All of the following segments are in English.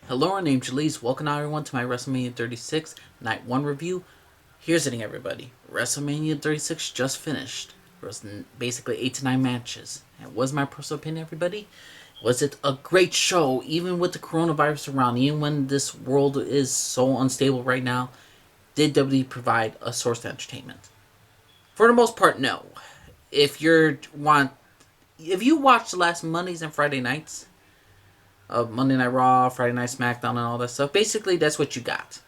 Hello, my name's Elias. Welcome everyone to my WrestleMania 36 Night 1 review. Here's the thing, everybody. WrestleMania 36 just finished. There was basically 8 to 9 matches. And what was my personal opinion, everybody? Was it a great show, even with the coronavirus around, even when this world is so unstable right now? Did WWE provide a source of entertainment? For the most part, no. If you watched the last Mondays and Friday nights, of Monday Night Raw, Friday Night SmackDown, and all that stuff. Basically, that's what you got.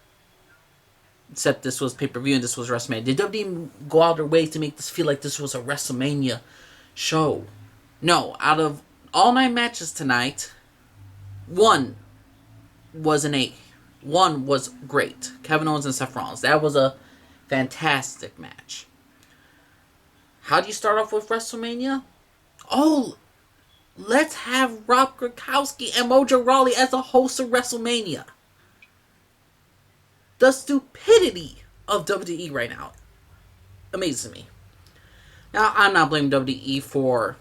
Except this was pay-per-view and this was WrestleMania. Did WWE go out of their way to make this feel like this was a WrestleMania show? No. Out of all 9 matches tonight, one was an 8. One was great. Kevin Owens and Seth Rollins. That was a fantastic match. How do you start off with WrestleMania? Oh, let's have Rob Gronkowski and Mojo Rawley as a host of WrestleMania. The stupidity of WWE right now amazes me. Now, I'm not blaming WWE for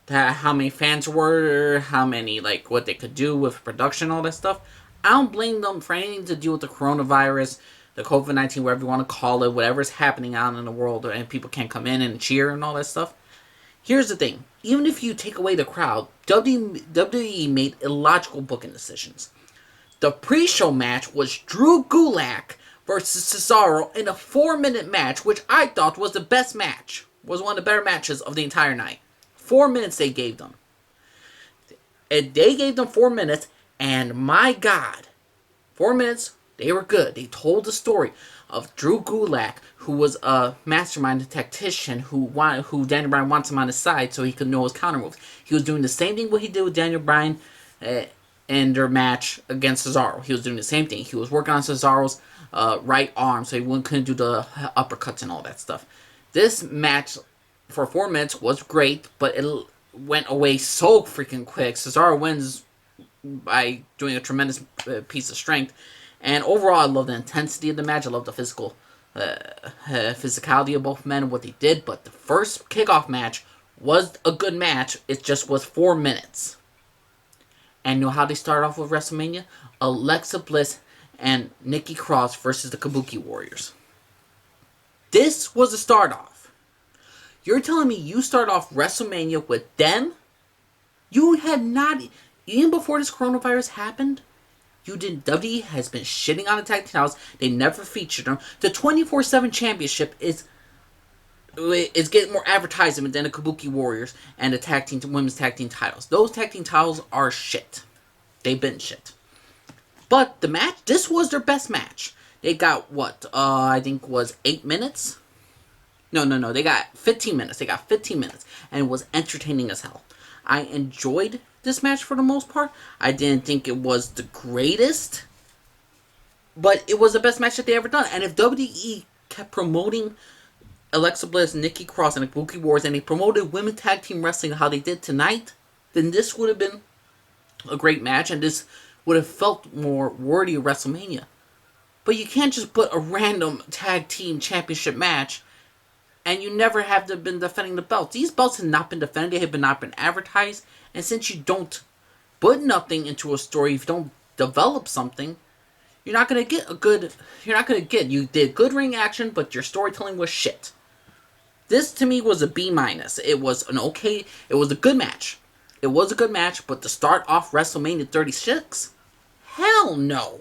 how many fans were, how many, what they could do with production, all that stuff. I don't blame them for anything to do with the coronavirus, the COVID-19, whatever you want to call it, whatever's happening out in the world, and people can't come in and cheer and all that stuff. Here's the thing. Even if you take away the crowd, WWE made illogical booking decisions. The pre-show match was Drew Gulak versus Cesaro in a 4-minute match, which I thought was the best match. Was one of the better matches of the entire night. 4 minutes they gave them. And they gave them 4 minutes, and my God, 4 minutes, they were good. They told the story of Drew Gulak, who was a mastermind, a tactician, who Daniel Bryan wants him on his side so he could know his counter moves. He was doing the same thing what he did with Daniel Bryan in their match against Cesaro. He was doing the same thing. He was working on Cesaro's right arm so he couldn't do the uppercuts and all that stuff. This match for 4 minutes was great, but it went away so freaking quick. Cesaro wins by doing a tremendous piece of strength. And overall, I love the intensity of the match. I love the physicality of both men and what they did. But the first kickoff match was a good match. It just was 4 minutes. And you know how they started off with WrestleMania? Alexa Bliss and Nikki Cross versus the Kabuki Warriors. This was a start off. You're telling me you start off WrestleMania with them? You had not, even before this coronavirus happened, WWE has been shitting on the tag team titles. They never featured them. The 24/7 championship is getting more advertisement than the Kabuki Warriors and the women's tag team titles. Those tag team titles are shit. They've been shit. But the match, this was their best match. They got I think was 8 minutes? No. They got 15 minutes. And it was entertaining as hell. I enjoyed this match for the most part. I didn't think it was the greatest, but it was the best match that they ever done. And if WWE kept promoting Alexa Bliss, Nikki Cross, and the Kabuki Warriors, and they promoted women's tag team wrestling how they did tonight, then this would have been a great match, and this would have felt more worthy of WrestleMania. But you can't just put a random tag team championship match and you never have been defending the belts. These belts have not been defended. They have not been advertised. And since you don't put nothing into a story, if you don't develop something, you're not going to get you did good ring action, but your storytelling was shit. This, to me, was a B-. It was it was a good match. It was a good match, but to start off WrestleMania 36? Hell no.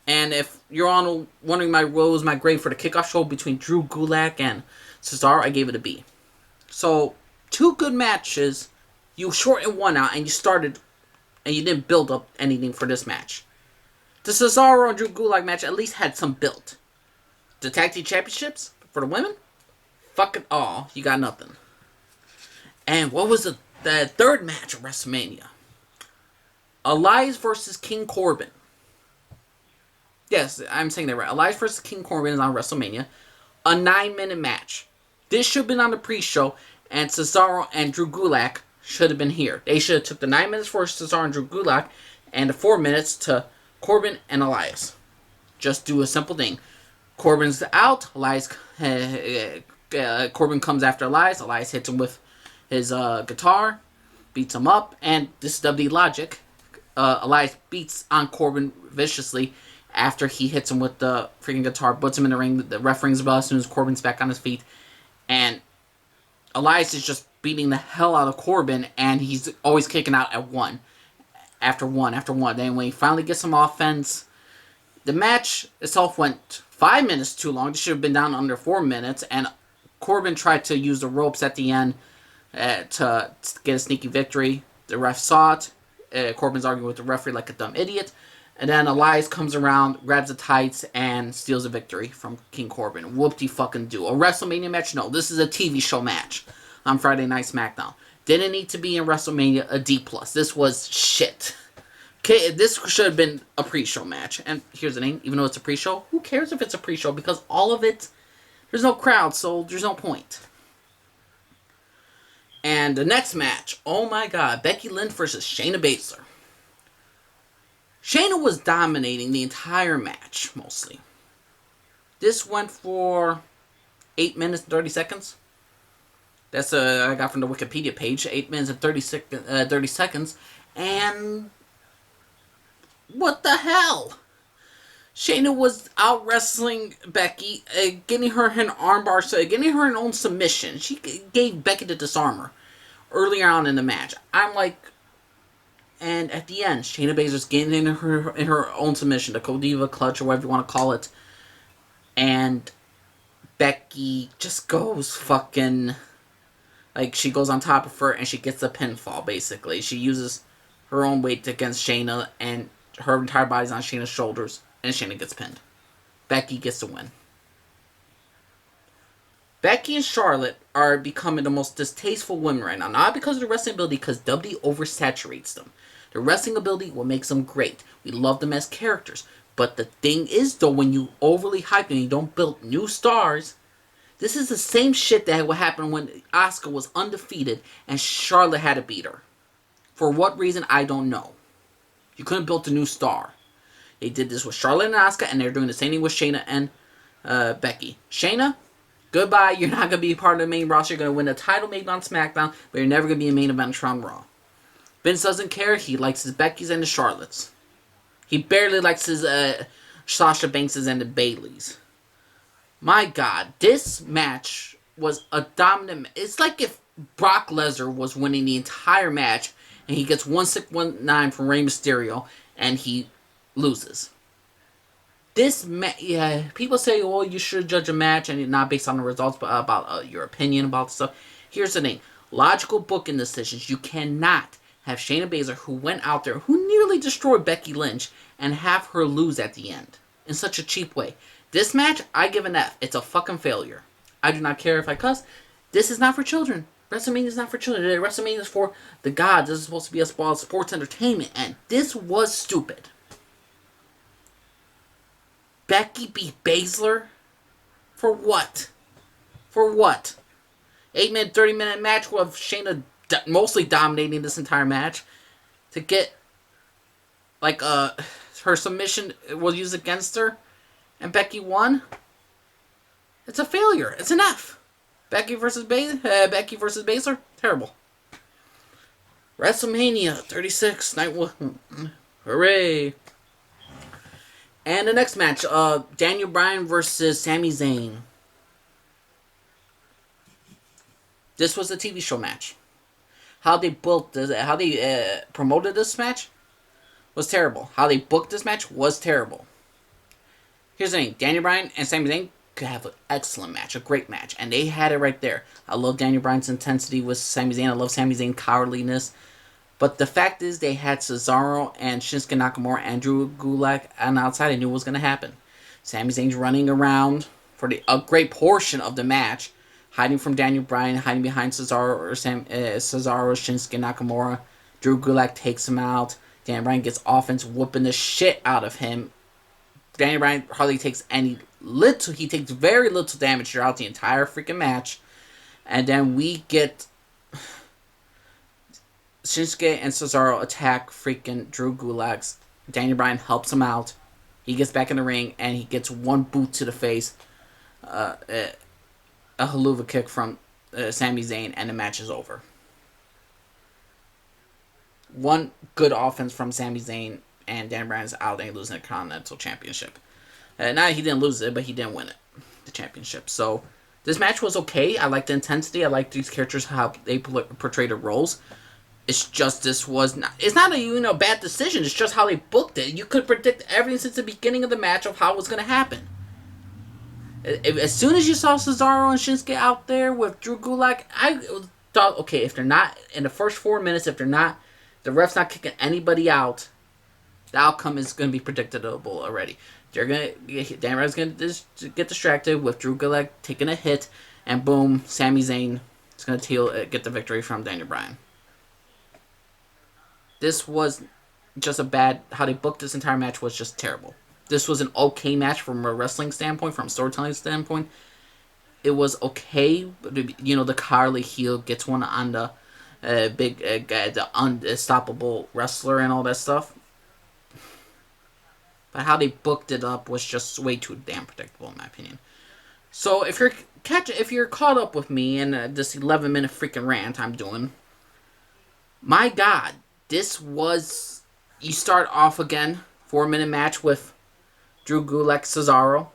And if you're wondering what was my grade for the kickoff show between Drew Gulak and Cesaro, I gave it a B. So, 2 good matches. You shortened one out and you didn't build up anything for this match. The Cesaro and Drew Gulak match at least had some build. The tag team championships for the women? Fuck it all. You got nothing. And what was the third match of WrestleMania? Elias versus King Corbin. Yes, I'm saying that right. Elias versus King Corbin is on WrestleMania. A 9-minute match. This should have been on the pre-show, and Cesaro and Drew Gulak should have been here. They should have took the 9 minutes for Cesaro and Drew Gulak, and the 4 minutes to Corbin and Elias. Just do a simple thing. Corbin's out. Corbin comes after Elias. Elias hits him with his guitar, beats him up, and this is WWE logic. Elias beats on Corbin viciously after he hits him with the freaking guitar, puts him in the ring. The ref rings the bell as soon as Corbin's back on his feet. And Elias is just beating the hell out of Corbin, and he's always kicking out at one. After one, after one. Then when he finally gets some offense, the match itself went 5 minutes too long. It should have been down under 4 minutes, and Corbin tried to use the ropes at the end to get a sneaky victory. The ref saw it. Corbin's arguing with the referee like a dumb idiot. And then Elias comes around, grabs the tights, and steals a victory from King Corbin. Whoop-de-fucking-do. A WrestleMania match? No, this is a TV show match on Friday Night SmackDown. Didn't need to be in WrestleMania a D+. This was shit. Okay, this should have been a pre-show match. And here's the thing, even though it's a pre-show, who cares if it's a pre-show? Because all of it, there's no crowd, so there's no point. And the next match, oh my god, Becky Lynch versus Shayna Baszler. Shayna was dominating the entire match, mostly. This went for 8 minutes and 30 seconds. That's I got from the Wikipedia page. 8 minutes and 30 seconds. And what the hell? Shayna was out wrestling Becky, getting her an armbar, getting her an own submission. She gave Becky the disarmer earlier on in the match. I'm like, and at the end, Shayna Baszler's getting in her own submission, the Godiva clutch or whatever you want to call it, and Becky just goes fucking, like, she goes on top of her and she gets the pinfall, basically. She uses her own weight against Shayna, and her entire body's on Shayna's shoulders, and Shayna gets pinned. Becky gets the win. Becky and Charlotte are becoming the most distasteful women right now. Not because of the wrestling ability, because WWE oversaturates them. The wrestling ability what makes them great. We love them as characters. But the thing is, though, when you overly hype them and you don't build new stars, this is the same shit that would happen when Asuka was undefeated and Charlotte had to beat her. For what reason, I don't know. You couldn't build a new star. They did this with Charlotte and Asuka, and they're doing the same thing with Shayna and Becky. Shayna, goodbye. You're not going to be part of the main roster. You're going to win a title maybe on SmackDown, but you're never going to be a main event on Raw. Vince doesn't care. He likes his Beckys and his Charlottes. He barely likes his Sasha Bankses and the Baileys. My God, this match was a dominant. It's like if Brock Lesnar was winning the entire match, and he gets 1-6-1-9 from Rey Mysterio, and he loses. This yeah, people say, well, you should judge a match and not based on the results, but about your opinion about stuff. Here's the thing. Logical booking decisions. You cannot have Shayna Baszler, who went out there, who nearly destroyed Becky Lynch, and have her lose at the end in such a cheap way. This match, I give an F. It's a fucking failure. I do not care if I cuss. This is not for children. WrestleMania is not for children. WrestleMania is for the gods. This is supposed to be a sports entertainment, and this was stupid. Becky beat Baszler? For what? For what? 8-minute, 30-minute match with Shayna mostly dominating this entire match to get, like, her submission was used against her, and Becky won? It's a failure. It's an F. Becky versus Baszler? Terrible. WrestleMania 36, night 1. Hooray. And the next match, Daniel Bryan versus Sami Zayn. This was a TV show match. How they built this, how they promoted this match was terrible. How they booked this match was terrible. Here's the thing, Daniel Bryan and Sami Zayn could have an excellent match, a great match, and they had it right there. I love Daniel Bryan's intensity with Sami Zayn. I love Sami Zayn's cowardliness. But the fact is, they had Cesaro and Shinsuke Nakamura and Drew Gulak on the outside. I knew what was going to happen. Sami Zayn's running around for a great portion of the match, hiding from Daniel Bryan, hiding behind Cesaro, Shinsuke Nakamura. Drew Gulak takes him out. Daniel Bryan gets offense, whooping the shit out of him. Daniel Bryan hardly takes he takes very little damage throughout the entire freaking match. And then we get Shinsuke and Cesaro attack freaking Drew Gulak. Daniel Bryan helps him out. He gets back in the ring and he gets one boot to the face. A haluva kick from Sami Zayn, and the match is over. one good offense from Sami Zayn, and Dan Bryan's out and losing the Continental Championship. Not he didn't lose it, but he didn't win it, the championship. So this match was okay. I liked the intensity. I liked these characters, how they portrayed their roles. It's just this was not. It's not a bad decision. It's just how they booked it. You could predict everything since the beginning of the match of how it was going to happen. As soon as you saw Cesaro and Shinsuke out there with Drew Gulak, I thought, okay, if they're not in the first 4 minutes, if they're not, the ref's not kicking anybody out, the outcome is going to be predictable already. Dan Bryan's going to get distracted with Drew Gulak taking a hit, and boom, Sami Zayn is going to get the victory from Daniel Bryan. This was just a bad. How they booked this entire match was just terrible. This was an okay match from a wrestling standpoint, from a storytelling standpoint. It was okay. The Carly heel gets one on the the unstoppable wrestler and all that stuff. But how they booked it up was just way too damn predictable, in my opinion. So if you're caught up with me in this 11-minute freaking rant I'm doing, my God, this was. You start off again, 4-minute match with Drew Gulak, Cesaro.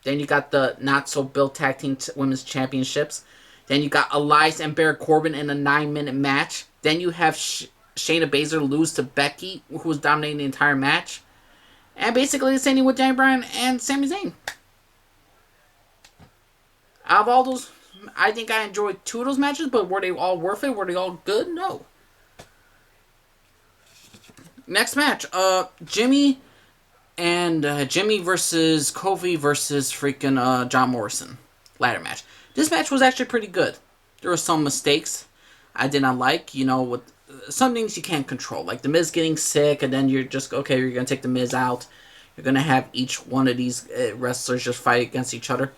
Then you got the not-so-built tag team women's championships. Then you got Elias and Baron Corbin in a 9-minute match. Then you have Shayna Baszler lose to Becky, who was dominating the entire match. And basically the same thing with Dan Bryan and Sami Zayn. Out of all those, I think I enjoyed 2 of those matches, but were they all worth it? Were they all good? No. Next match, Jimmy versus Kofi versus freaking John Morrison. Ladder match. This match was actually pretty good. There were some mistakes I did not like, with some things you can't control. Like The Miz getting sick, and then you're just, okay, you're going to take The Miz out. You're going to have each one of these wrestlers just fight against each other.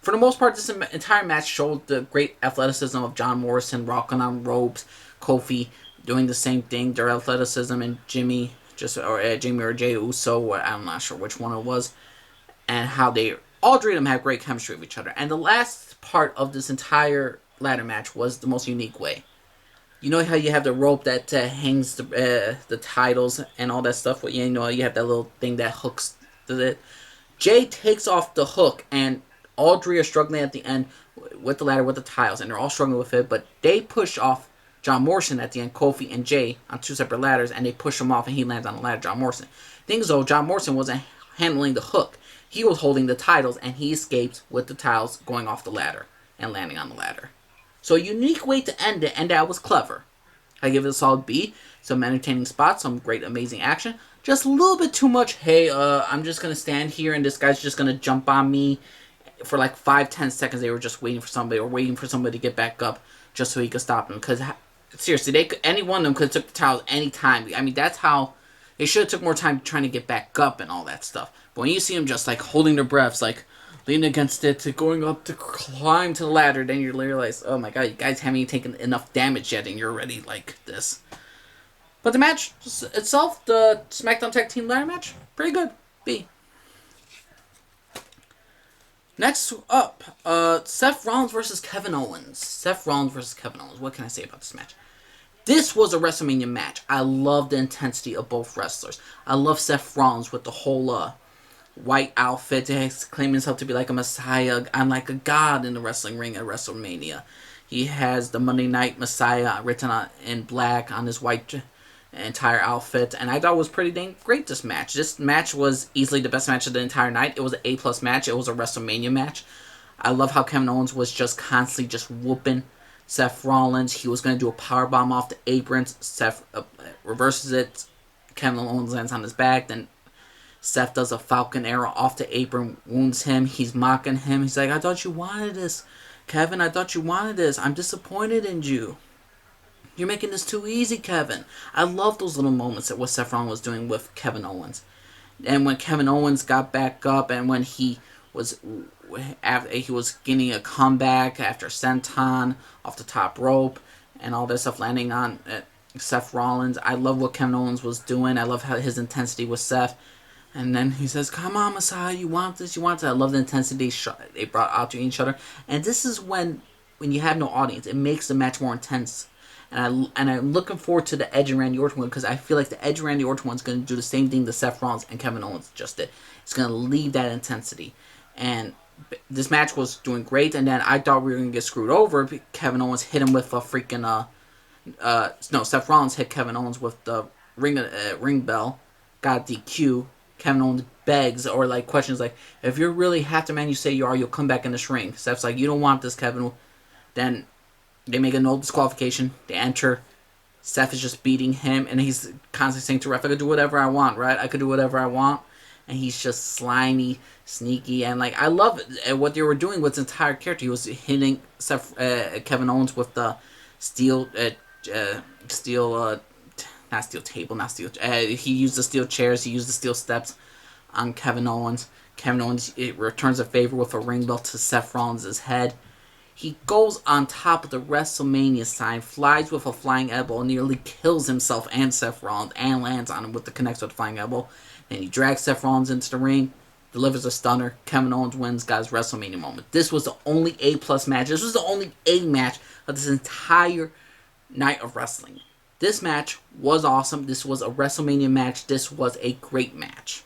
For the most part, this entire match showed the great athleticism of John Morrison, rocking on ropes, Kofi doing the same thing, their athleticism, and Jimmy or Jay Uso, I'm not sure which one it was, and how all 3 of them have great chemistry with each other. And the last part of this entire ladder match was the most unique way. You know how you have the rope that hangs the titles and all that stuff? You have that little thing that hooks it. Jay takes off the hook, and all 3 are struggling at the end with the ladder, with the tiles, and they're all struggling with it, but they push off John Morrison at the end, Kofi and Jay, on 2 separate ladders, and they push him off, and he lands on the ladder, John Morrison. Things though, John Morrison wasn't handling the hook. He was holding the titles, and he escaped with the tiles going off the ladder and landing on the ladder. So a unique way to end it, and that was clever. I give it a solid B. Some entertaining spots, some great, amazing action. Just a little bit too much, hey, I'm just going to stand here, and this guy's just going to jump on me. For like 5-10 seconds, they were just waiting for somebody, or waiting for somebody to get back up just so he could stop him. Because seriously, any one of them could have took the towels any time. I mean, that's how they should have took more time trying to get back up and all that stuff. But when you see them just like holding their breaths, like leaning against it, to going up to climb to the ladder, then you realize, oh my God, you guys haven't even taken enough damage yet, and you're already like this. But the match itself, the SmackDown Tag Team Ladder match, pretty good. B. Next up, Seth Rollins versus Kevin Owens. Seth Rollins versus Kevin Owens. What can I say about this match? This was a WrestleMania match. I love the intensity of both wrestlers. I love Seth Rollins with the whole white outfit, claiming himself to be like a messiah. I'm like a god in the wrestling ring at WrestleMania. He has the Monday Night Messiah written in black on his white entire outfit, and I thought it was pretty dang great, this match. This match was easily the best match of the entire night. It was an A+ match. It was a WrestleMania match. I love how Kevin Owens was just constantly just whooping Seth Rollins. He was going to do a powerbomb off the apron. Seth reverses it. Kevin Owens lands on his back. Then Seth does a Falcon Arrow off the apron, wounds him. He's mocking him. He's like, I thought you wanted this. Kevin, I thought you wanted this. I'm disappointed in you. You're making this too easy, Kevin. I love those little moments that what Seth Rollins was doing with Kevin Owens. And when Kevin Owens got back up, and when he was getting a comeback after senton off the top rope and all that stuff, landing on Seth Rollins. I love what Kevin Owens was doing. I love how his intensity with Seth. And then he says, come on, Messiah, you want this, you want that. I love the intensity they brought out to each other. And this is when you have no audience, it makes the match more intense. and I'm looking forward to the Edge and Randy Orton one because I feel like the Edge and Randy Orton one's going to do the same thing that Seth Rollins and Kevin Owens just did. It's going to leave that intensity, and this match was doing great. And then I thought we were going to get screwed over. Kevin Owens hit him with a freaking no, Seth Rollins hit Kevin Owens with the ring bell, got DQ. Kevin Owens begs or like questions like, if you're really half the man you say you are, you'll come back in this ring. Seth's like, you don't want this, Kevin. Then they make a no disqualification. They enter. Seth is just beating him, and he's constantly saying to ref, I could do whatever I want, right? I could do whatever I want. And he's just slimy, sneaky, and like I love it. And what they were doing with his entire character, he was hitting Kevin Owens with the steel, not steel table, not steel. He used the steel chairs. He used the steel steps on Kevin Owens. Kevin Owens returns a favor with a ring bell to Seth Rollins' head. He goes on top of the WrestleMania sign, flies with a flying elbow, nearly kills himself and Seth Rollins, and lands on him with the connects with the flying elbow. Then he drags Seth Rollins into the ring, delivers a stunner. Kevin Owens wins, got his WrestleMania moment. This was the only A+ match. This was the only A match of this entire night of wrestling. This match was awesome. This was a WrestleMania match. This was a great match.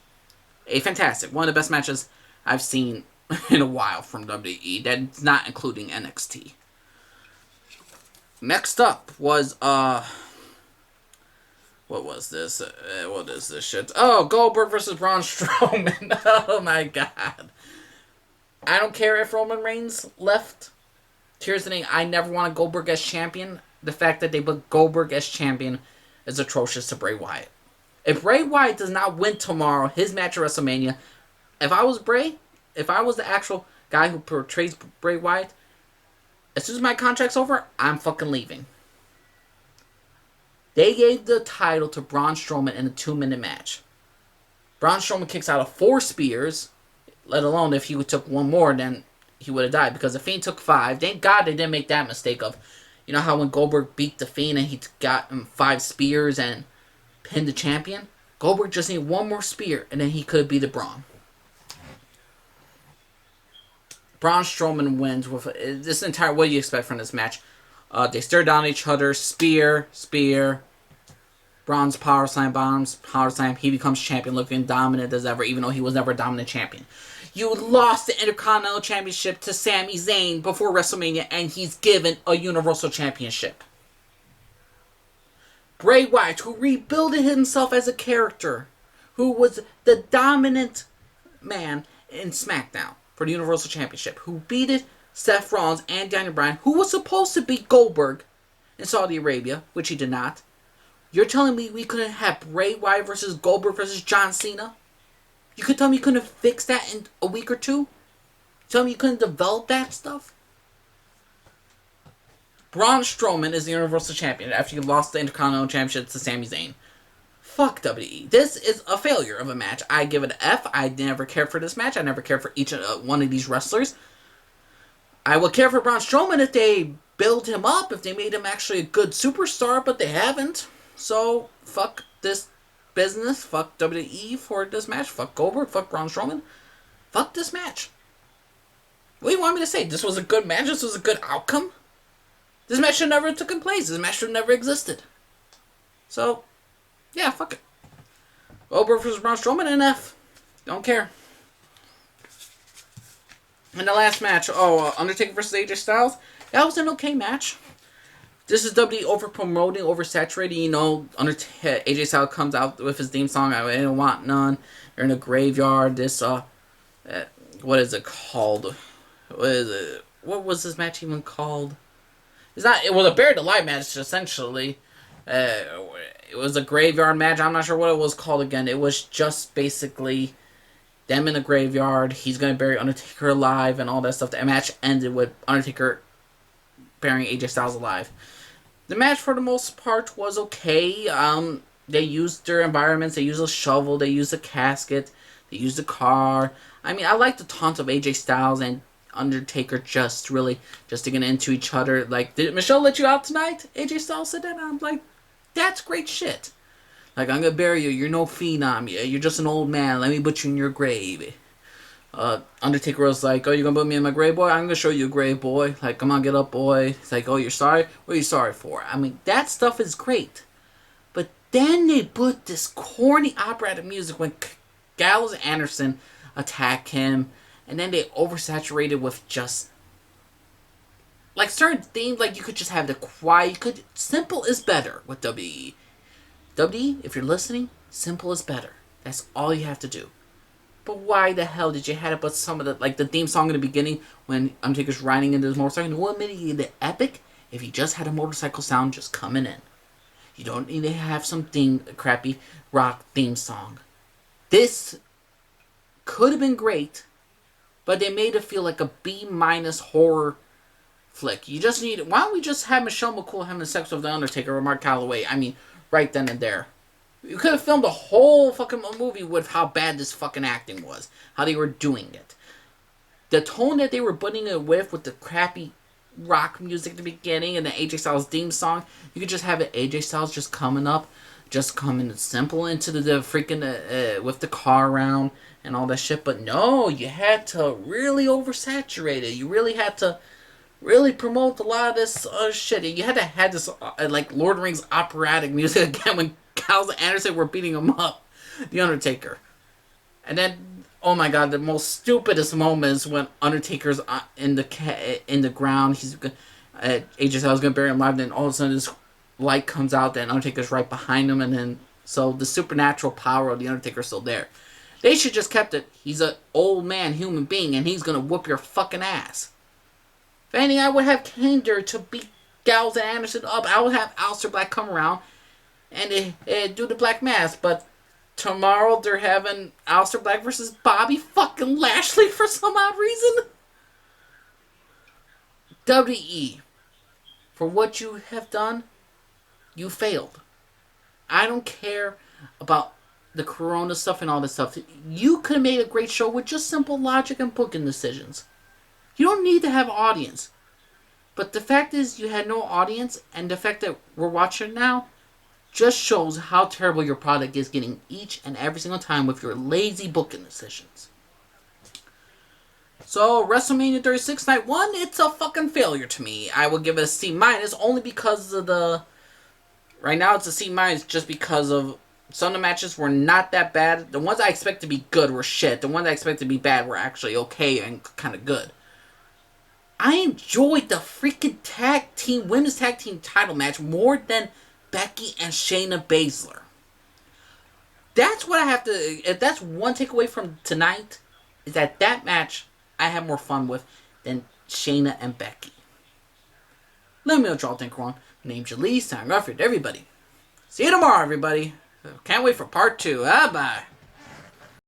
A fantastic. One of the best matches I've seen in a while from WWE. That's not including NXT. Next up was, what was this? What is this shit? Oh, Goldberg versus Braun Strowman. Oh my god. I don't care if Roman Reigns left. Here's the thing. I never wanted Goldberg as champion. The fact that they put Goldberg as champion is atrocious to Bray Wyatt. If Bray Wyatt does not win tomorrow, his match at WrestleMania, if I was Bray, if I was the actual guy who portrays Bray Wyatt, as soon as my contract's over, I'm fucking leaving. They gave the title to Braun Strowman in a 2-minute match. Braun Strowman kicks out of 4 spears, let alone if he took one more, then he would have died. Because the Fiend took 5. Thank God they didn't make that mistake of, you know how when Goldberg beat the Fiend and he got him 5 spears and pinned the champion? Goldberg just needed one more spear and then he could have beat Braun. Braun Strowman wins with this entire. What do you expect from this match? They stare down at each other. Spear. Braun's power slam, power slam. He becomes champion, looking dominant as ever, even though he was never a dominant champion. You lost the Intercontinental Championship to Sami Zayn before WrestleMania, and he's given a Universal Championship. Bray Wyatt, who rebuilt himself as a character, who was the dominant man in SmackDown for the Universal Championship, who beat Seth Rollins and Daniel Bryan, who was supposed to beat Goldberg in Saudi Arabia, which he did not. You're telling me we couldn't have Bray Wyatt versus Goldberg versus John Cena? You could tell me you couldn't have fixed that in a week or two? Tell me you couldn't develop that stuff? Braun Strowman is the Universal Champion after you lost the Intercontinental Championship to Sami Zayn. Fuck WWE. This is a failure of a match. I give it an F. I never cared for this match. I never cared for each one of these wrestlers. I would care for Braun Strowman if they build him up, if they made him actually a good superstar, but they haven't. So, fuck this business. Fuck WWE for this match. Fuck Goldberg. Fuck Braun Strowman. Fuck this match. What do you want me to say? This was a good match? This was a good outcome? This match should never have taken place. This match should never existed. So, yeah, fuck it. Goldberg versus Braun Strowman and F. Don't care. And the last match, Undertaker versus AJ Styles. That was an okay match. This is WWE over-promoting, oversaturating. You know, AJ Styles comes out with his theme song, I don't want none. They're in a graveyard. This, what is it called? What is it? What was this match even called? It was a buried alive match, essentially. It was a graveyard match. I'm not sure what it was called again. It was just basically them in the graveyard. He's going to bury Undertaker alive and all that stuff. The match ended with Undertaker burying AJ Styles alive. The match, for the most part, was okay. They used their environments. They used a shovel. They used a casket. They used a car. I mean, I like the taunt of AJ Styles and Undertaker just to get into each other. Like, did Michelle let you out tonight? AJ Styles said that, and I'm like, that's great shit. Like, I'm gonna bury you. You're no phenom. You're just an old man. Let me put you in your grave. Undertaker was like, "Oh, you gonna put me in my grave, boy? I'm gonna show you a grave, boy. Like, come on, get up, boy." It's like, "Oh, you're sorry? What are you sorry for?" I mean, that stuff is great. But then they put this corny operatic music when Gallows and Anderson attack him, and then they oversaturated with just like certain themes. Like you could just have the quiet. You could simple is better with WWE. WWE, if you're listening, simple is better. That's all you have to do. But why the hell did you have to put some of the like the theme song in the beginning when Undertaker's riding into his motorcycle? And what made it epic? If you just had a motorcycle sound just coming in. You don't need to have some crappy rock theme song. This could have been great, but they made it feel like a B- horror flick. You just need. Why don't we just have Michelle McCool having sex with the Undertaker or Mark Calloway? I mean, right then and there. You could have filmed a whole fucking movie with how bad this fucking acting was, how they were doing it, the tone that they were putting it with the crappy rock music at the beginning and the AJ Styles theme song. You could just have it AJ Styles just coming up, just coming simple into the freaking with the car around and all that shit. But no, you had to really oversaturate it. You really had to really promote a lot of this shit. You had to have this like Lord of the Rings operatic music again when Gallows and Anderson were beating him up, the Undertaker. And then, oh my god, the most stupidest moments when Undertaker's in the ground. He's AJ Styles gonna bury him alive. Then all of a sudden, this light comes out. Then Undertaker's right behind him, and then so the supernatural power of the Undertaker's still there. They should just kept it. He's an old man, human being, and he's gonna whoop your fucking ass. If anything, I would have Kane there to beat Gallows and Anderson up. I would have Aleister Black come around and do the Black Mass, but tomorrow they're having Aleister Black versus Bobby fucking Lashley for some odd reason. WWE, for what you have done, you failed. I don't care about the Corona stuff and all this stuff. You could have made a great show with just simple logic and booking decisions. You don't need to have an audience. But the fact is, you had no audience, and the fact that we're watching now just shows how terrible your product is getting each and every single time with your lazy booking decisions. So, WrestleMania 36 Night 1, it's a fucking failure to me. I will give it a C- only because of the... Right now it's a C- just because of some of the matches were not that bad. The ones I expect to be good were shit. The ones I expect to be bad were actually okay and kind of good. I enjoyed the freaking women's tag team title match more than Becky and Shayna Baszler. That's what I have to... If that's one takeaway from tonight, is that match I have more fun with than Shayna and Becky. Let me know what y'all think, Ron. My name's Elias, signing off for everybody. See you tomorrow, everybody. Can't wait for part 2. Bye.